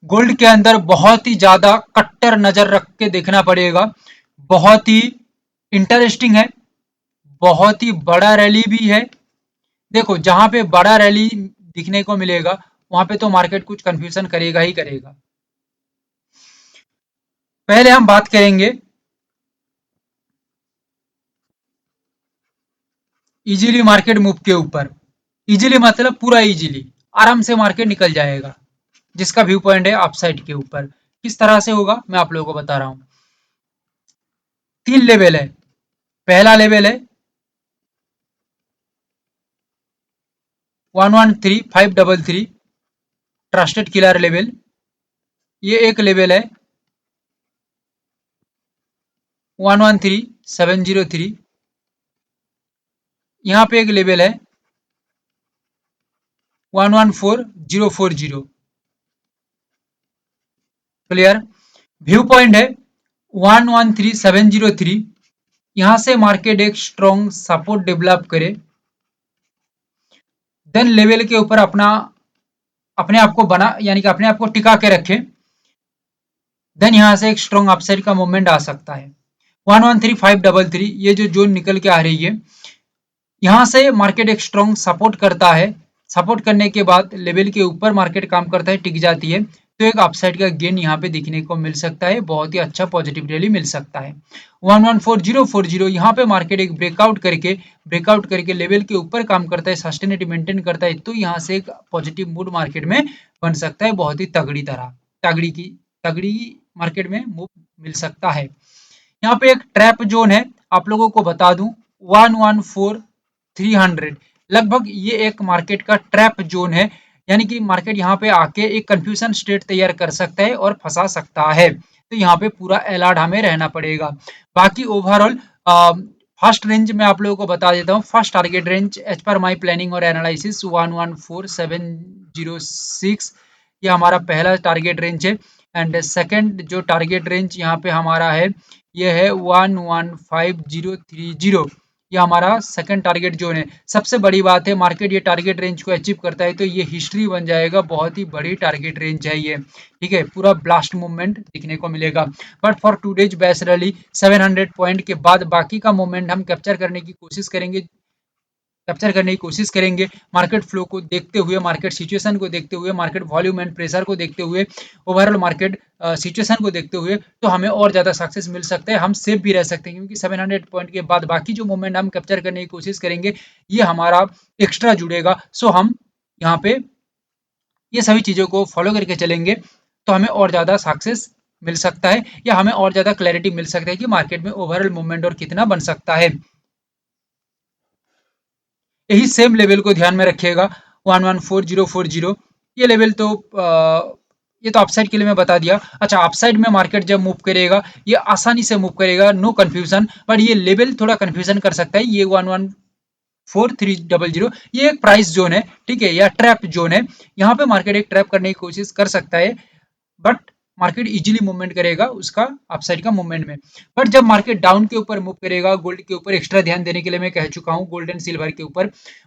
Gold के अंदर बहुत ही ज्यादा कट्टर नजर रख के देखना पड़ेगा। बहुत ही इंटरेस्टिंग है, बहुत ही बड़ा रैली भी है। देखो जहां पे बड़ा रैली दिखने को मिलेगा वहां पे तो मार्केट कुछ कंफ्यूजन करेगा ही करेगा। पहले हम बात करेंगे इजीली मार्केट मूव के ऊपर। इजीली मतलब पूरा इजीली, आराम से मार्केट निकल जाएगा, जिसका व्यू पॉइंट है अपसाइड के ऊपर। किस तरह से होगा मैं आप लोगों को बता रहा हूं। तीन लेवल है। पहला लेवल है 113533, ट्रस्टेड किलर लेवल। ये एक लेवल है 113703। यहाँ पे एक लेवल है 114040। क्लियर। व्यू पॉइंट है 113703। यहां से मार्केट एक स्ट्रॉन्ग सपोर्ट डेवलप करे, देन लेवल के ऊपर अपना अपने आप को बना यानी कि अपने आप को टिका के रखे, देन यहां से एक स्ट्रॉन्ग अपसाइड का मूवमेंट आ सकता है। 113533 ये जो जोन निकल के आ रही है, यहां से मार्केट एक स्ट्रॉन्ग सपोर्ट करता है। सपोर्ट करने के बाद लेवल के ऊपर मार्केट काम करता है, टिक जाती है, तो एक अपसाइड का गेन यहाँ पे दिखने को मिल सकता है, बहुत ही अच्छा पॉजिटिव रैली मिल सकता है। 114040 यहाँ पे मार्केट एक ब्रेकआउट करके लेवल के ऊपर काम करता है, सस्टेनिटी मेंटेन करता है, तो यहाँ से एक पॉजिटिव मूड मार्केट में बन सकता है, बहुत ही तगड़ी तरह तगड़ी मार्केट में मूव मिल सकता है। यहाँ पे एक ट्रैप जोन है, आप लोगों को बता दूं 114300, लगभग ये एक मार्केट का ट्रैप जोन है। यानी कि मार्केट यहाँ पे आके एक कंफ्यूजन स्टेट तैयार कर सकता है और फंसा सकता है, तो यहाँ पे पूरा अलर्ट हमें रहना पड़ेगा। बाकी ओवरऑल फर्स्ट रेंज में आप लोगों को बता देता हूँ। First target range as per माई प्लानिंग और एनालिसिस 114706, ये हमारा पहला टारगेट रेंज है। एंड सेकंड जो टारगेट रेंज यहाँ पे हमारा है, ये है 115030, ये हमारा सेकंड टारगेट जोन है। सबसे बड़ी बात है, मार्केट ये टारगेट रेंज को अचीव करता है तो ये हिस्ट्री बन जाएगा, बहुत ही बड़ी टारगेट रेंज है ये। ठीक है, पूरा ब्लास्ट मूवमेंट दिखने को मिलेगा। But for today's base rally 700 point के बाद बाकी का मूवमेंट हम कैप्चर करने की कोशिश करेंगे मार्केट फ्लो को देखते हुए, मार्केट सिचुएशन को देखते हुए, मार्केट वॉल्यूम एंड प्रेशर को देखते हुए, ओवरऑल मार्केट सिचुएशन को देखते हुए, तो हमें और ज्यादा सक्सेस मिल सकता है, हम सेफ भी रह सकते हैं, क्योंकि 700 पॉइंट के बाद बाकी जो मूवमेंट हम कैप्चर करने की कोशिश करेंगे ये हमारा एक्स्ट्रा जुड़ेगा। सो हम यहाँ पे ये सभी चीजों को फॉलो करके चलेंगे तो हमें और ज्यादा सक्सेस मिल सकता है, या हमें और ज्यादा क्लैरिटी मिल सकता है कि मार्केट में ओवरऑल मूवमेंट और कितना बन सकता है। यही सेम लेवल को ध्यान में रखिएगा 114040। ये लेवल तो ये तो अपसाइड के लिए मैं बता दिया। अच्छा, अपसाइड में मार्केट जब मूव करेगा ये आसानी से मूव करेगा, नो कंफ्यूजन, बट ये लेवल थोड़ा कंफ्यूजन कर सकता है। ये 114300 ये एक प्राइस जोन है, ठीक है, या ट्रैप जोन है। यहाँ पे मार्केट एक ट्रैप करने की कोशिश कर सकता है, बट मार्केट इजीली मूवमेंट करेगा उसका अपसाइड का मूवमेंट में। बट जब मार्केट डाउन के ऊपर मूव करेगा, गोल्ड के ऊपर एक्स्ट्रा ध्यान देने के लिए मैं कह चुका हूँ, गोल्ड एंड सिल्वर के ऊपर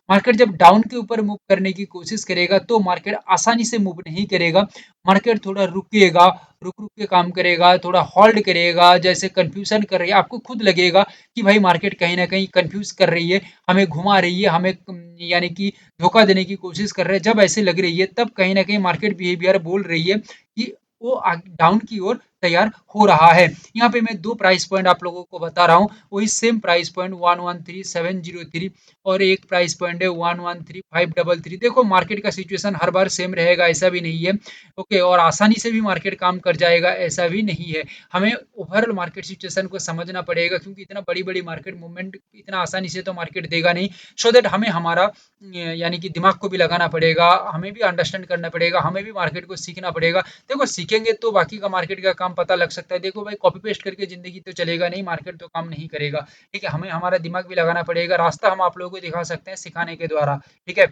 मार्केट जब डाउन के ऊपर मूव करने की कोशिश करेगा तो मार्केट आसानी से मूव नहीं करेगा। मार्केट थोड़ा रुकेगा, रुक रुक के काम करेगा, थोड़ा होल्ड करेगा, जैसे कंफ्यूजन कर रही है, आपको खुद लगेगा कि भाई मार्केट कहीं ना कहीं कंफ्यूज कर रही है, हमें घुमा रही है, हमें यानी कि धोखा देने की कोशिश कर रहे हैं। जब ऐसे लग रही है तब कहीं ना कहीं मार्केट बिहेवियर बोल रही है कि वो डाउन की ओर तैयार हो रहा है। यहाँ पे मैं दो प्राइस पॉइंट आप लोगों को बता रहा हूँ, वही सेम प्राइस पॉइंट 113703 और एक प्राइस पॉइंट है 113533। देखो मार्केट का सिचुएशन हर बार सेम रहेगा ऐसा भी नहीं है, ओके, और आसानी से भी मार्केट काम कर जाएगा ऐसा भी नहीं है। हमें ओवरऑल मार्केट सिचुएशन को समझना पड़ेगा, क्योंकि इतना बड़ी बड़ी मार्केट मूवमेंट इतना आसानी से तो मार्केट देगा नहीं। सो दैट हमें हमारा यानी कि दिमाग को भी लगाना पड़ेगा, हमें भी अंडरस्टैंड करना पड़ेगा, हमें भी मार्केट को सीखना पड़ेगा। देखो सीखेंगे तो बाकी का मार्केट का काम पता लग सकता है। देखो भाई कॉपी पेस्ट करके जिंदगी तो चलेगा नहीं, मार्केट तो काम नहीं करेगा। ठीक है, हमें हमारा दिमाग भी लगाना पड़ेगा, रास्ता हम आप लोगों को दिखा सकते हैं सिखाने के द्वारा। ठीक है,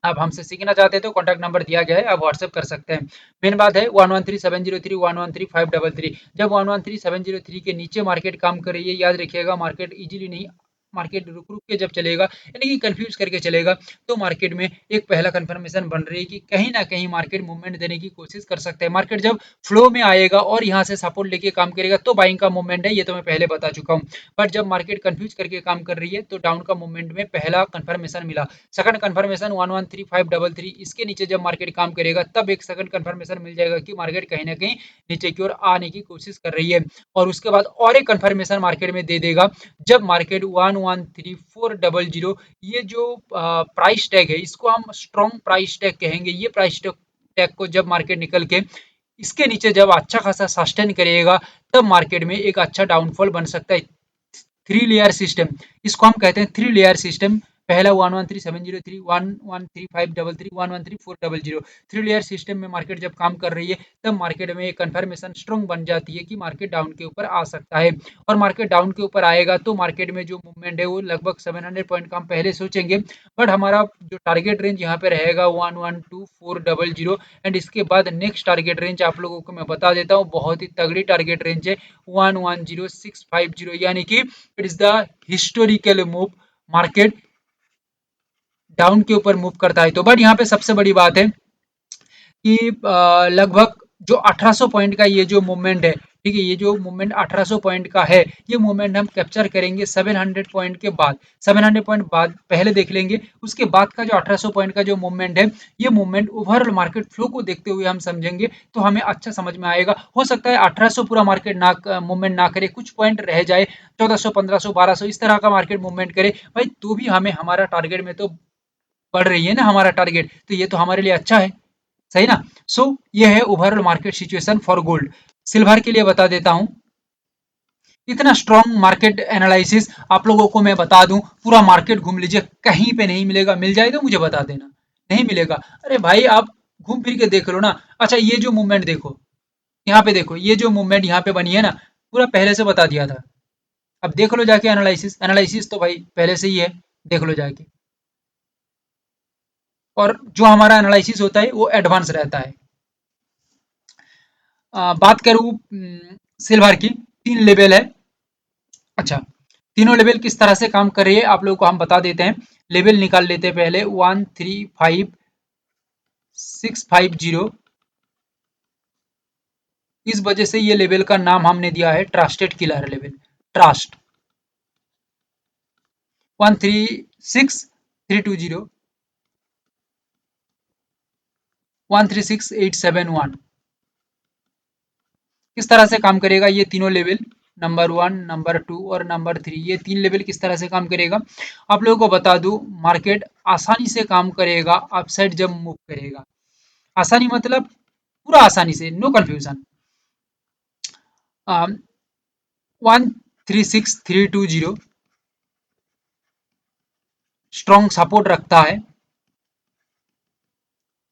आप हमसे सीखना चाहते हैं तो कॉन्टैक्ट नंबर दिया गया है, आप व्हाट्सएप कर सकते हैं। मेन बात है 113703 113533, जब 113703 के नीचे मार्केट काम कर रही है, याद रखिएगा मार्केट इजीली नहीं मार्केट रुक रुक के जब चलेगा, यानी कि कंफ्यूज करके चलेगा, तो मार्केट में एक पहला कंफर्मेशन बन रही है कि कहीं ना कहीं मार्केट मूवमेंट देने की कोशिश कर सकता है। मार्केट जब फ्लो में आएगा और यहाँ से सपोर्ट लेके काम करेगा तो बाइंग का मूवमेंट है, ये तो मैं पहले बता चुका हूँ। बट जब मार्केट कंफ्यूज करके काम कर रही है तो डाउन का मूवमेंट में पहला कंफर्मेशन मिला। सेकंड कंफर्मेशन 113533, इसके नीचे जब मार्केट काम करेगा तब एक सेकंड कंफर्मेशन मिल जाएगा कि मार्केट कहीं ना कहीं नीचे की ओर आने की कोशिश कर रही है। और उसके बाद और एक कंफर्मेशन मार्केट में दे देगा जब मार्केट 113400, ये जो प्राइस टैग है इसको हम स्ट्रॉन्ग प्राइस टैग कहेंगे। ये प्राइस टैग को जब मार्केट निकल के इसके नीचे जब अच्छा खासा सस्टेन करेगा तब मार्केट में एक अच्छा डाउनफॉल बन सकता है। थ्री लेयर सिस्टम, इसको हम कहते हैं थ्री लेयर सिस्टम। पहला 113703, 113533, 113400, थ्री लेयर सिस्टम में मार्केट जब काम कर रही है तब मार्केट में एक कंफर्मेशन स्ट्रॉन्ग बन जाती है कि मार्केट डाउन के ऊपर आ सकता है। और मार्केट डाउन के ऊपर आएगा तो मार्केट में जो मूवमेंट है वो लगभग 700 पॉइंट का हम पहले सोचेंगे, बट हमारा जो टारगेट रेंज यहाँ पे रहेगा 112400। एंड इसके बाद नेक्स्ट टारगेट रेंज आप लोगों को मैं बता देता हूँ, बहुत ही तगड़ी टारगेट रेंज है 110650, यानी कि it is the historical move. Market down के ऊपर मूव करता है तो, बट यहाँ पे सबसे बड़ी बात है कि लगभग जो 1800 पॉइंट का ये जो मूवमेंट है, ठीक है, ये जो मूवमेंट 1800 पॉइंट का है, ये मूवमेंट हम कैप्चर करेंगे 700 पॉइंट के बाद। 700 पॉइंट बाद पहले देख लेंगे, उसके बाद का जो 1800 पॉइंट का जो मूवमेंट है, ये मूवमेंट ओवरऑल मार्केट फ्लो को देखते हुए हम समझेंगे तो हमें अच्छा समझ में आएगा। हो सकता है 1800 पूरा मार्केट ना मूवमेंट ना करे, कुछ पॉइंट रह जाए 1400 1500 1200 इस तरह का मार्केट मूवमेंट करे भाई, तो भी हमें हमारा टारगेट में तो बढ़ रही है ना हमारा टारगेट, तो ये तो हमारे लिए अच्छा है, सही ना। सो ये है overall market situation for gold. Silver के लिए बता देता हूं, इतना स्ट्रॉन्ग मार्केट एनालिसिस आप लोगों को मैं बता दूं, पूरा मार्केट घूम लीजिए कहीं पे नहीं मिलेगा, मिल जाए तो मुझे बता देना, नहीं मिलेगा अरे भाई आप घूम फिर के देख लो ना। अच्छा ये जो मूवमेंट देखो, यहाँ पे देखो, ये जो मूवमेंट यहाँ पे बनी है ना, पूरा पहले से बता दिया था। अब देख लो जाके एनालिसिस, एनालिसिस तो भाई पहले से ही है, देख लो जाके। और जो हमारा एनालिसिस होता है वो एडवांस रहता है। बात करूं सिल्वर की, तीन लेवल है। अच्छा, तीनों लेवल किस तरह से काम कर रही है आप लोगों को हम बता देते हैं। लेवल निकाल लेते हैं पहले, 135650, इस वजह से ये लेवल का नाम हमने दिया है ट्रस्टेड किलर लेवल, ट्रस्ट। 136320, 136871, किस तरह से काम करेगा ये तीनों level, number one, number two और नंबर थ्री, ये तीन लेवल किस तरह से काम करेगा आप लोगों को बता दूं। मार्केट आसानी से काम करेगा अपसाइड जब मूव करेगा, आसानी मतलब पूरा आसानी से, नो कंफ्यूजन। 136320 स्ट्रॉन्ग सपोर्ट रखता है,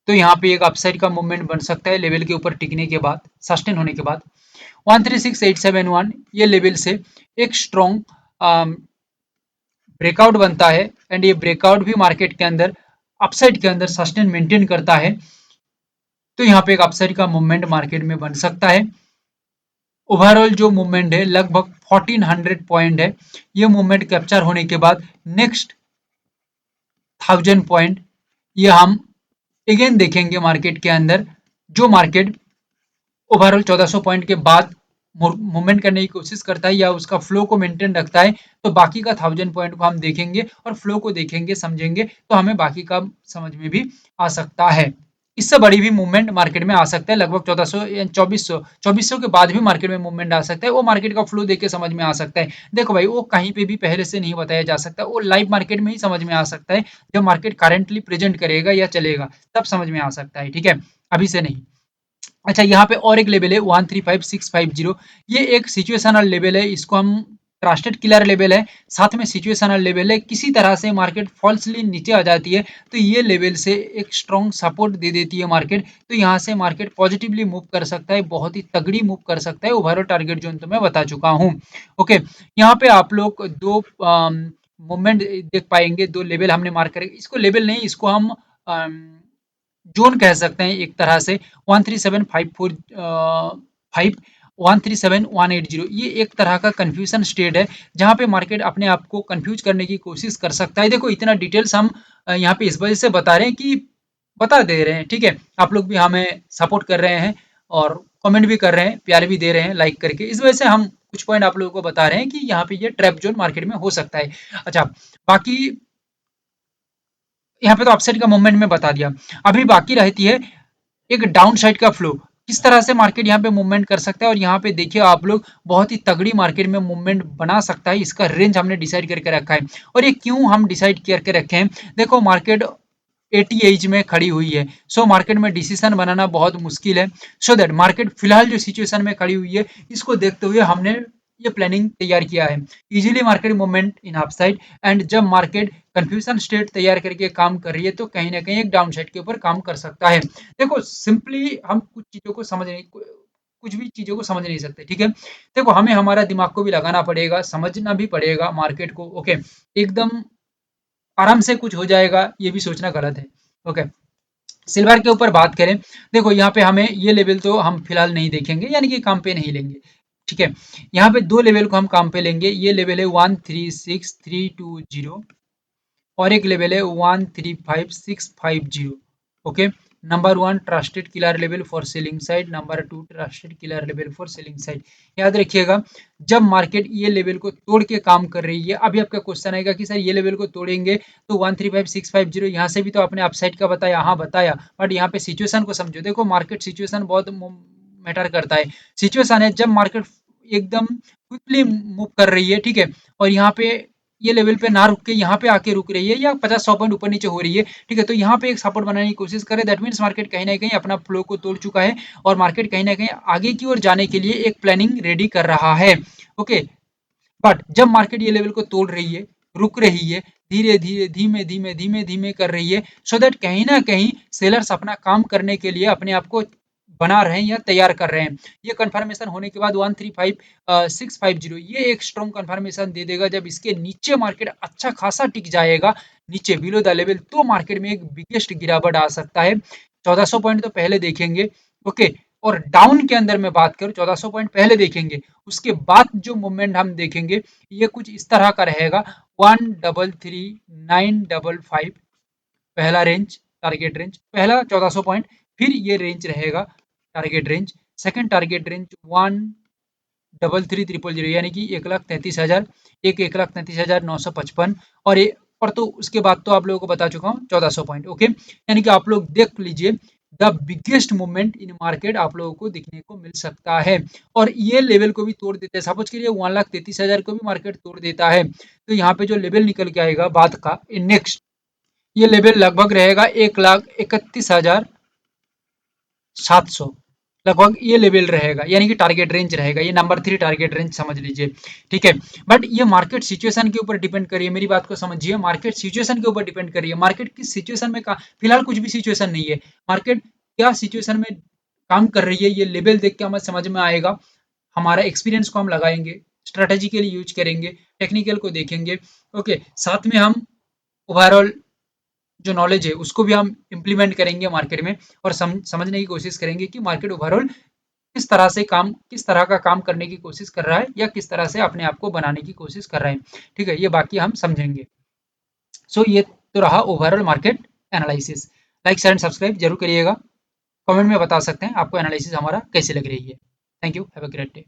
तो यहाँ पे एक अपसाइड का मूवमेंट बन सकता है लेवल के ऊपर टिकने के बाद, सस्टेन होने के बाद। 136871 ये लेवल से एक स्ट्रॉन्ग ब्रेकआउट बनता है, एंड ये ब्रेकआउट भी मार्केट के अंदर अपसाइड के अंदर सस्टेन मेंटेन करता है, तो यहाँ पे एक अपसाइड का मूवमेंट मार्केट में बन सकता है। ओवरऑल जो मूवमेंट है लगभग 1400 पॉइंट है, ये मूवमेंट कैप्चर होने के बाद नेक्स्ट 1000 पॉइंट ये हम अगेन देखेंगे मार्केट के अंदर, जो मार्केट ओवरऑल 1400 पॉइंट के बाद मूवमेंट करने की कोशिश करता है या उसका फ्लो को मेंटेन रखता है, तो बाकी का 1000 पॉइंट को हम देखेंगे और फ्लो को देखेंगे समझेंगे तो हमें बाकी का समझ में भी आ सकता है। इससे बड़ी भी मूवमेंट मार्केट में आ सकता है, लगभग 1400 या 2400 के बाद भी मार्केट में मूवमेंट आ सकता है, वो मार्केट का फ्लो देख के समझ में आ सकता है। देखो भाई वो कहीं पे भी पहले से नहीं बताया जा सकता, वो लाइव मार्केट में ही समझ में आ सकता है, जब मार्केट करेंटली प्रेजेंट करेगा या चलेगा तब समझ में आ सकता है, ठीक है, अभी से नहीं। अच्छा यहाँ पे और एक लेवल है 135650, ये एक सिचुएशनल लेवल है, इसको हम ट्रस्टेड किलर लेवल है, साथ में सिचुएशनल लेवल है। किसी तरह से मार्केट फॉल्सली नीचे आ जाती है तो ये लेवल से एक स्ट्रॉन्ग सपोर्ट दे देती है मार्केट, तो यहाँ से मार्केट पॉजिटिवली मूव कर सकता है, बहुत ही तगड़ी मूव कर सकता है। ओवरऑल टारगेट जोन तो मैं बता चुका हूँ। ओके, यहाँ पे आप लोग दो मूवमेंट देख पाएंगे, दो लेवल हमने मार्क करेंगे, इसको लेवल नहीं, इसको हम जोन कह सकते हैं एक तरह से। 137545 137,180, ये एक तरह का कंफ्यूजन स्टेट है जहां पे मार्केट अपने आप को कंफ्यूज करने की कोशिश कर सकता है। देखो इतना डिटेल्स हम यहाँ पे इस वजह से बता रहे हैं कि बता दे रहे हैं, ठीक है, आप लोग भी हमें सपोर्ट कर रहे हैं और कमेंट भी कर रहे हैं, प्यार भी दे रहे हैं लाइक करके, इस वजह से हम कुछ पॉइंट आप लोगों को बता रहे हैं कि यहाँ पे ये ट्रैप जोन मार्केट में हो सकता है। अच्छा, बाकी यहाँ पे तो अपसाइड का मूवमेंट में बता दिया, अभी बाकी रहती है एक डाउन साइड का फ्लो, किस तरह से मार्केट यहाँ पे मूवमेंट कर सकता है। और यहाँ पे देखिए आप लोग बहुत ही तगड़ी मार्केट में मूवमेंट बना सकता है, इसका रेंज हमने डिसाइड करके रखा है। और ये क्यों हम डिसाइड करके रखे हैं, देखो मार्केट 80 एज में खड़ी हुई है, सो मार्केट में डिसीजन बनाना बहुत मुश्किल है। सो दैट मार्केट फिलहाल जो सिचुएशन में खड़ी हुई है, इसको देखते हुए हमने ये प्लानिंग तैयार किया है। Easily market movement in upside, and जब मार्केट कंफ्यूजन स्टेट तैयार करके काम कर रही है तो कहीं ना कहीं एक डाउन साइड के ऊपर काम कर सकता है। देखो सिंपली हम कुछ चीजों को समझ नहीं, कुछ भी चीजों को समझ नहीं सकते, ठीक है। देखो हमें हमारा दिमाग को भी लगाना पड़ेगा, समझना भी पड़ेगा मार्केट को, ओके। एकदम आराम से कुछ हो जाएगा ये भी सोचना गलत है, ओके। सिल्वर के ऊपर बात करें, देखो यहाँ पे हमें ये लेवल तो हम फिलहाल नहीं देखेंगे, यानी कि काम पे नहीं लेंगे, ठीक है। यहाँ पे दो लेवल को हम काम पे लेंगे, ये लेवल है 136320 और एक लेवल है 135650, okay. Number one trusted killer level for selling side, number two trusted killer level for selling side. याद रखिएगा जब मार्केट ये लेवल को तोड़ के काम कर रही है, अभी आपका क्वेश्चन आएगा कि सर ये लेवल को तोड़ेंगे तो 135650, यहाँ से भी तो आपने अपसाइड का बताया, हाँ बताया, बट यहाँ पे सिचुएशन को समझो। देखो मार्केट सिचुएशन बहुत मैटर करता है। सिचुएशन है जब मार्केट एकदम क्विकली मूव कर रही है, ठीक है, और यहाँ पे ये लेवल पे ना रुक के यहाँ पे आके रुक रही है या 50-100 पॉइंट ऊपर नीचे हो रही है, ठीक है, तो यहाँ पे एक सपोर्ट बनाने की कोशिश करे, दैट मीन्स मार्केट कहीं ना कहीं अपना फ्लो को तोड़ चुका है और मार्केट कहीं ना कहीं आगे की ओर जाने के लिए एक प्लानिंग रेडी कर रहा है, ओके। बट जब मार्केट ये लेवल को तोड़ रही है, रुक रही है, धीरे धीरे धीमे धीमे धीमे धीमे कर रही है, सो दैट कहीं ना कहीं सेलर्स अपना काम करने के लिए अपने आप को बना रहे हैं या तैयार कर रहे हैं। ये कंफर्मेशन होने के बाद 135650 ये एक स्ट्रॉन्ग कंफर्मेशन दे देगा। जब इसके नीचे मार्केट अच्छा खासा टिक जाएगा नीचे बिलो द लेवल, तो मार्केट में एक बिगेस्ट गिरावट आ सकता है। 1400 पॉइंट तो पहले देखेंगे, ओके। और डाउन के अंदर मैं बात करूं 1400 पॉइंट पहले देखेंगे, उसके बाद जो मूवमेंट हम देखेंगे ये कुछ इस तरह का रहेगा। 133955 पहला रेंज, टारगेट रेंज पहला 1400 पॉइंट, फिर ये रेंज रहेगा target range, second target range 133000 यानी कि 1,33,000, एक 1,33,955 और और तो उसके बाद तो आप लोगों को बता चुका हूँ 1400 पॉइंट, ओके। यानी कि आप लोग देख लीजिए the biggest movement in market आप लोगों को दिखने को मिल सकता है। और ये लेवल को भी तोड़ देता है, सपोज करिए 1,33,000 को भी मार्केट तोड़ देता है, तो यहाँ पे जो लेवल निकल के आएगा बाद का नेक्स्ट, ये लेवल लगभग रहेगा 1,31,700, लगभग ये लेवल रहेगा, यानी कि टारगेट रेंज रहेगा, ये नंबर 3 टारगेट रेंज समझ लीजिए, ठीक है। बट ये मार्केट सिचुएशन के ऊपर डिपेंड करिए, मेरी बात को समझिए, मार्केट सिचुएशन के ऊपर डिपेंड करिए, मार्केट किस सिचुएशन में फिलहाल कुछ भी सिचुएशन नहीं है, मार्केट क्या सिचुएशन में काम कर रही है ये लेवल देख के हमें समझ में आएगा। हमारा एक्सपीरियंस को हम लगाएंगे, स्ट्रेटेजी के लिए यूज करेंगे, टेक्निकल को देखेंगे, ओके। साथ में हम ओवरऑल जो नॉलेज है उसको भी हम इम्प्लीमेंट करेंगे मार्केट में, और समझने की कोशिश करेंगे कि मार्केट ओवरऑल किस तरह का काम करने की कोशिश कर रहा है या किस तरह से अपने आप को बनाने की कोशिश कर रहे हैं, ठीक है, ये बाकी हम समझेंगे। सो ये तो रहा overall market analysis. Like share and subscribe जरूर करिएगा, कमेंट में बता सकते हैं आपको एनालिसिस हमारा कैसे लग रही है। Thank you, have a great day.